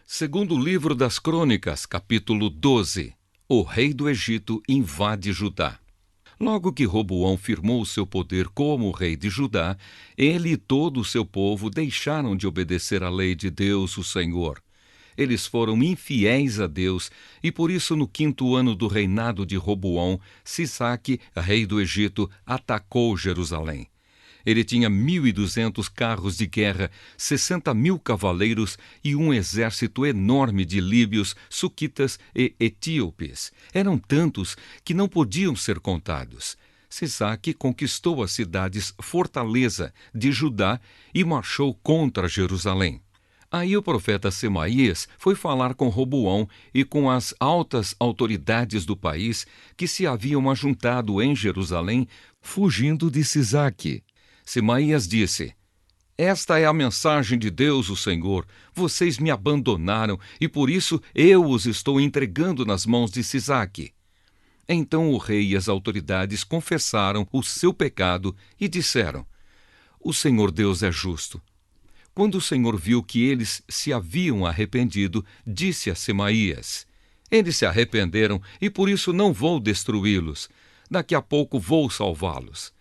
Segundo o livro das Crônicas, capítulo 12, o rei do Egito invade Judá. Logo que Roboão firmou seu poder como rei de Judá, ele e todo o seu povo deixaram de obedecer à lei de Deus, o Senhor. Eles foram infiéis a Deus, e por isso no 5º ano do reinado de Roboão, Sisaque, rei do Egito, atacou Jerusalém. Ele tinha 1.200 carros de guerra, 60.000 cavaleiros e um exército enorme de líbios, suquitas e etíopes. Eram tantos que não podiam ser contados. Sisaque conquistou as cidades Fortaleza de Judá e marchou contra Jerusalém. Aí o profeta Semaías foi falar com Roboão e com as altas autoridades do país que se haviam ajuntado em Jerusalém, fugindo de Sisaque. Semaías disse: "Esta é a mensagem de Deus, o Senhor. Vocês me abandonaram e por isso eu os estou entregando nas mãos de Sisaque." Então o rei e as autoridades confessaram o seu pecado e disseram: "O Senhor Deus é justo." Quando o Senhor viu que eles se haviam arrependido, disse a Semaías: "Eles se arrependeram e por isso não vou destruí-los. Daqui a pouco vou salvá-los.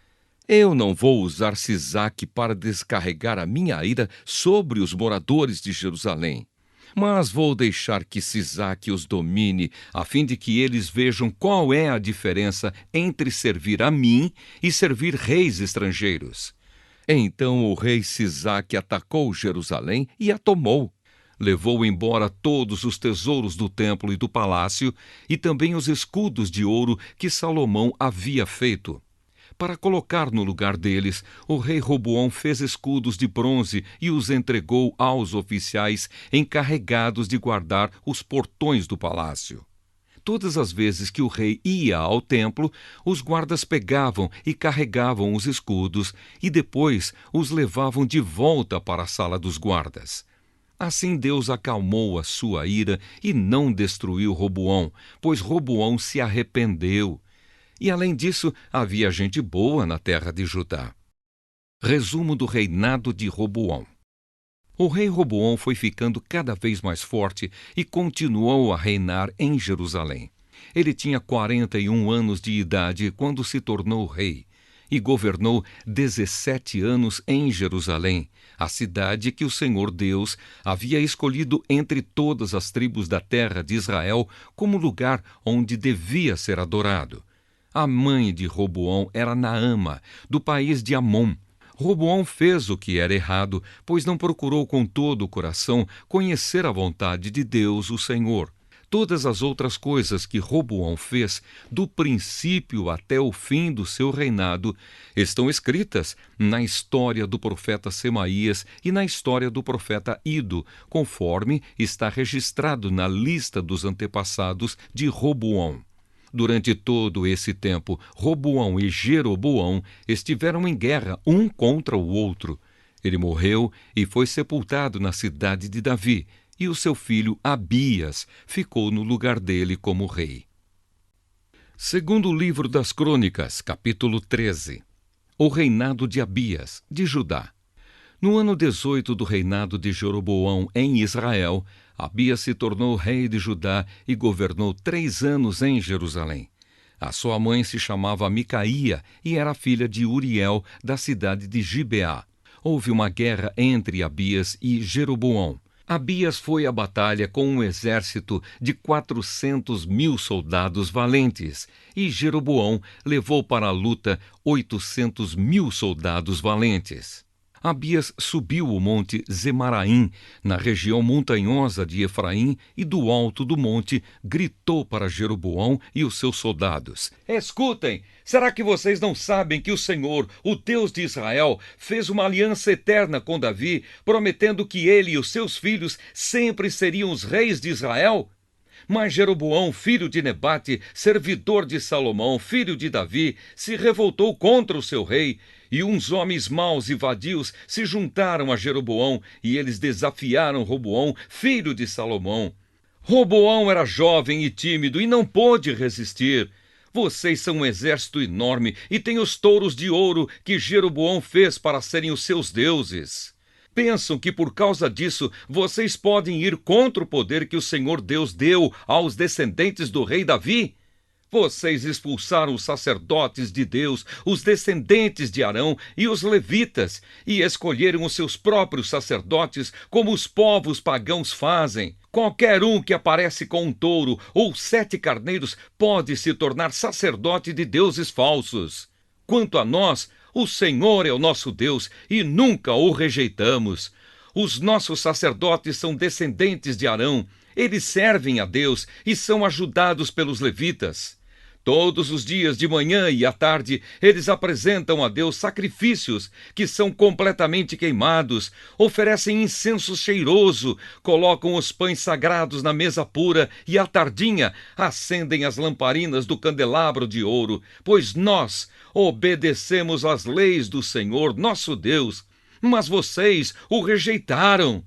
Eu não vou usar Sisaque para descarregar a minha ira sobre os moradores de Jerusalém, mas vou deixar que Sisaque os domine, a fim de que eles vejam qual é a diferença entre servir a mim e servir reis estrangeiros." Então o rei Sisaque atacou Jerusalém e a tomou. Levou embora todos os tesouros do templo e do palácio e também os escudos de ouro que Salomão havia feito. Para colocar no lugar deles, o rei Roboão fez escudos de bronze e os entregou aos oficiais encarregados de guardar os portões do palácio. Todas as vezes que o rei ia ao templo, os guardas pegavam e carregavam os escudos e depois os levavam de volta para a sala dos guardas. Assim Deus acalmou a sua ira e não destruiu Roboão, pois Roboão se arrependeu. E além disso, havia gente boa na terra de Judá. Resumo do reinado de Roboão. O rei Roboão foi ficando cada vez mais forte e continuou a reinar em Jerusalém. Ele tinha 41 anos de idade quando se tornou rei e governou 17 anos em Jerusalém, a cidade que o Senhor Deus havia escolhido entre todas as tribos da terra de Israel como lugar onde devia ser adorado. A mãe de Roboão era Naama, do país de Amon. Roboão fez o que era errado, pois não procurou com todo o coração conhecer a vontade de Deus, o Senhor. Todas as outras coisas que Roboão fez, do princípio até o fim do seu reinado, estão escritas na história do profeta Semaías e na história do profeta Ido, conforme está registrado na lista dos antepassados de Roboão. Durante todo esse tempo, Roboão e Jeroboão estiveram em guerra um contra o outro. Ele morreu e foi sepultado na cidade de Davi, e o seu filho Abias ficou no lugar dele como rei. Segundo o livro das Crônicas, capítulo 13, o reinado de Abias, de Judá. No ano 18 do reinado de Jeroboão em Israel, Abias se tornou rei de Judá e governou 3 anos em Jerusalém. A sua mãe se chamava Micaía e era filha de Uriel, da cidade de Gibeá. Houve uma guerra entre Abias e Jeroboão. Abias foi à batalha com um exército de 400.000 soldados valentes, e Jeroboão levou para a luta 800.000 soldados valentes. Abias subiu o monte Zemaraim, na região montanhosa de Efraim, e do alto do monte gritou para Jeroboão e os seus soldados: "Escutem! Será que vocês não sabem que o Senhor, o Deus de Israel, fez uma aliança eterna com Davi, prometendo que ele e os seus filhos sempre seriam os reis de Israel? Mas Jeroboão, filho de Nebate, servidor de Salomão, filho de Davi, se revoltou contra o seu rei, e uns homens maus e vadios se juntaram a Jeroboão, e eles desafiaram Roboão, filho de Salomão. Roboão era jovem e tímido e não pôde resistir. Vocês são um exército enorme e têm os touros de ouro que Jeroboão fez para serem os seus deuses." Pensam que por causa disso vocês podem ir contra o poder que o Senhor Deus deu aos descendentes do rei Davi? Vocês expulsaram os sacerdotes de Deus, os descendentes de Arão e os levitas, e escolheram os seus próprios sacerdotes, como os povos pagãos fazem. Qualquer um que aparece com um touro ou 7 carneiros pode se tornar sacerdote de deuses falsos. Quanto a nós, o Senhor é o nosso Deus e nunca o rejeitamos. Os nossos sacerdotes são descendentes de Arão. Eles servem a Deus e são ajudados pelos levitas. Todos os dias, de manhã e à tarde, eles apresentam a Deus sacrifícios que são completamente queimados, oferecem incenso cheiroso, colocam os pães sagrados na mesa pura e, à tardinha, acendem as lamparinas do candelabro de ouro, pois nós obedecemos às leis do Senhor, nosso Deus. Mas vocês o rejeitaram.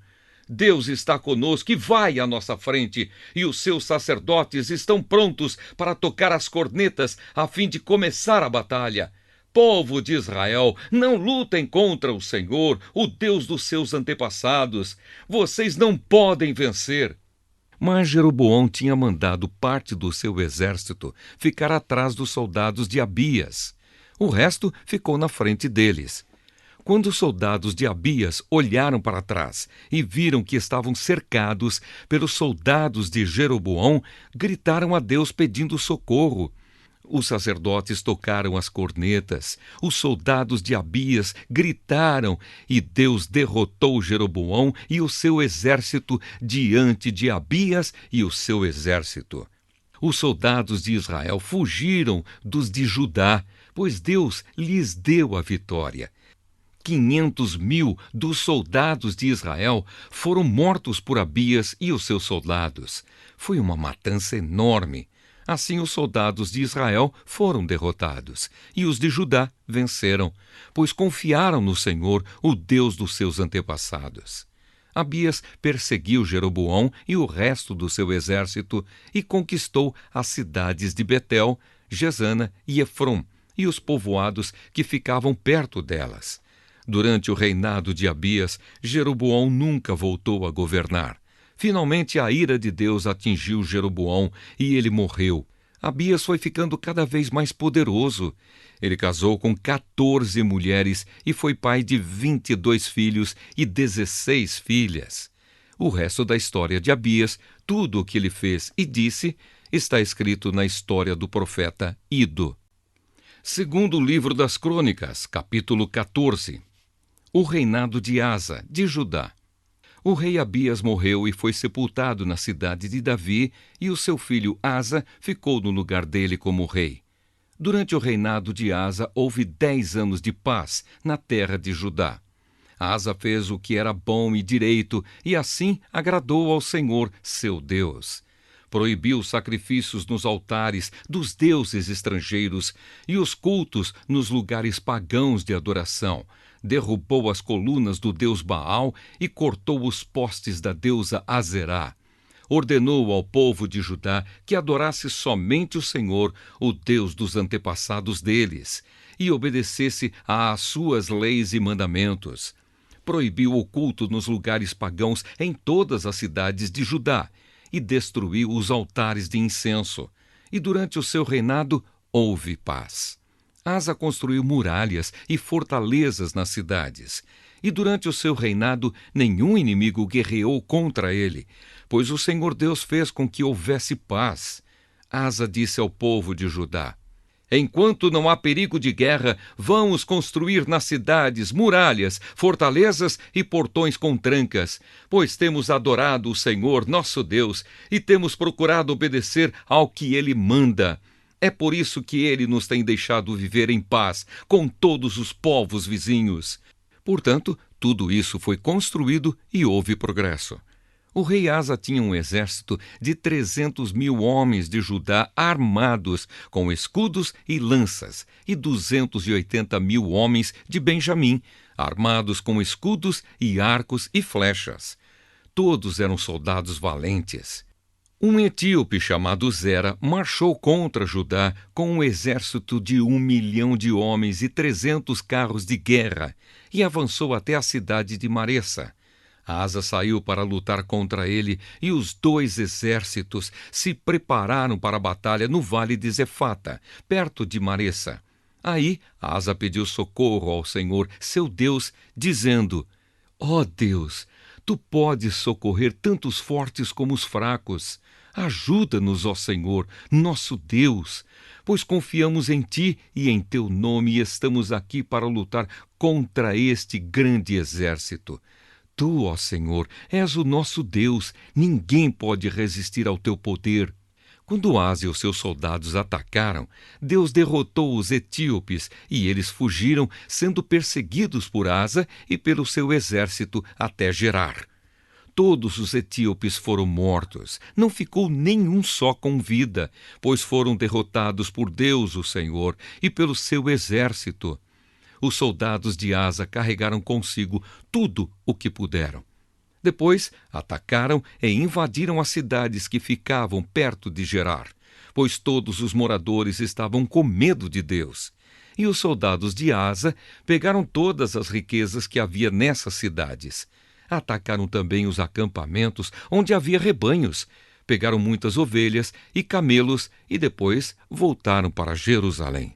Deus está conosco e vai à nossa frente, e os seus sacerdotes estão prontos para tocar as cornetas a fim de começar a batalha. Povo de Israel, não lutem contra o Senhor, o Deus dos seus antepassados. Vocês não podem vencer. Mas Jeroboão tinha mandado parte do seu exército ficar atrás dos soldados de Abias. O resto ficou na frente deles. Quando os soldados de Abias olharam para trás e viram que estavam cercados pelos soldados de Jeroboão, gritaram a Deus pedindo socorro. Os sacerdotes tocaram as cornetas, os soldados de Abias gritaram e Deus derrotou Jeroboão e o seu exército diante de Abias e o seu exército. Os soldados de Israel fugiram dos de Judá, pois Deus lhes deu a vitória. 500.000 dos soldados de Israel foram mortos por Abias e os seus soldados. Foi uma matança enorme. Assim, os soldados de Israel foram derrotados, e os de Judá venceram, pois confiaram no Senhor, o Deus dos seus antepassados. Abias perseguiu Jeroboão e o resto do seu exército e conquistou as cidades de Betel, Gesana e Efrom, e os povoados que ficavam perto delas. Durante o reinado de Abias, Jeroboão nunca voltou a governar. Finalmente, a ira de Deus atingiu Jeroboão e ele morreu. Abias foi ficando cada vez mais poderoso. Ele casou com 14 mulheres e foi pai de 22 filhos e 16 filhas. O resto da história de Abias, tudo o que ele fez e disse, está escrito na história do profeta Ido. Segundo livro das Crônicas, capítulo 14. O reinado de Asa, de Judá. O rei Abias morreu e foi sepultado na cidade de Davi, e o seu filho Asa ficou no lugar dele como rei. Durante o reinado de Asa, houve 10 anos de paz na terra de Judá. Asa fez o que era bom e direito, e assim agradou ao Senhor, seu Deus. Proibiu os sacrifícios nos altares dos deuses estrangeiros e os cultos nos lugares pagãos de adoração. Derrubou as colunas do deus Baal e cortou os postes da deusa Azerá. Ordenou ao povo de Judá que adorasse somente o Senhor, o Deus dos antepassados deles, e obedecesse às suas leis e mandamentos. Proibiu o culto nos lugares pagãos em todas as cidades de Judá e destruiu os altares de incenso. E durante o seu reinado houve paz. Asa construiu muralhas e fortalezas nas cidades, e durante o seu reinado nenhum inimigo guerreou contra ele, pois o Senhor Deus fez com que houvesse paz. Asa disse ao povo de Judá: enquanto não há perigo de guerra, vamos construir nas cidades muralhas, fortalezas e portões com trancas, pois temos adorado o Senhor, nosso Deus, e temos procurado obedecer ao que Ele manda. É por isso que Ele nos tem deixado viver em paz com todos os povos vizinhos. Portanto, tudo isso foi construído e houve progresso. O rei Asa tinha um exército de 300.000 homens de Judá armados com escudos e lanças, e 280.000 homens de Benjamim, armados com escudos e arcos e flechas. Todos eram soldados valentes. Um etíope chamado Zera marchou contra Judá com um exército de 1 milhão de homens e 300 carros de guerra e avançou até a cidade de Maressa. Asa saiu para lutar contra ele e os dois exércitos se prepararam para a batalha no vale de Zefata, perto de Maressa. Aí Asa pediu socorro ao Senhor, seu Deus, dizendo: Ó Deus, tu podes socorrer tanto os fortes como os fracos. Ajuda-nos, ó Senhor, nosso Deus, pois confiamos em ti e em teu nome e estamos aqui para lutar contra este grande exército. Tu, ó Senhor, és o nosso Deus, ninguém pode resistir ao teu poder. Quando Asa e os seus soldados atacaram, Deus derrotou os etíopes e eles fugiram, sendo perseguidos por Asa e pelo seu exército até Gerar. Todos os etíopes foram mortos, não ficou nenhum só com vida, pois foram derrotados por Deus, o Senhor, e pelo seu exército. Os soldados de Asa carregaram consigo tudo o que puderam. Depois atacaram e invadiram as cidades que ficavam perto de Gerar, pois todos os moradores estavam com medo de Deus. E os soldados de Asa pegaram todas as riquezas que havia nessas cidades. Atacaram também os acampamentos onde havia rebanhos, pegaram muitas ovelhas e camelos e depois voltaram para Jerusalém.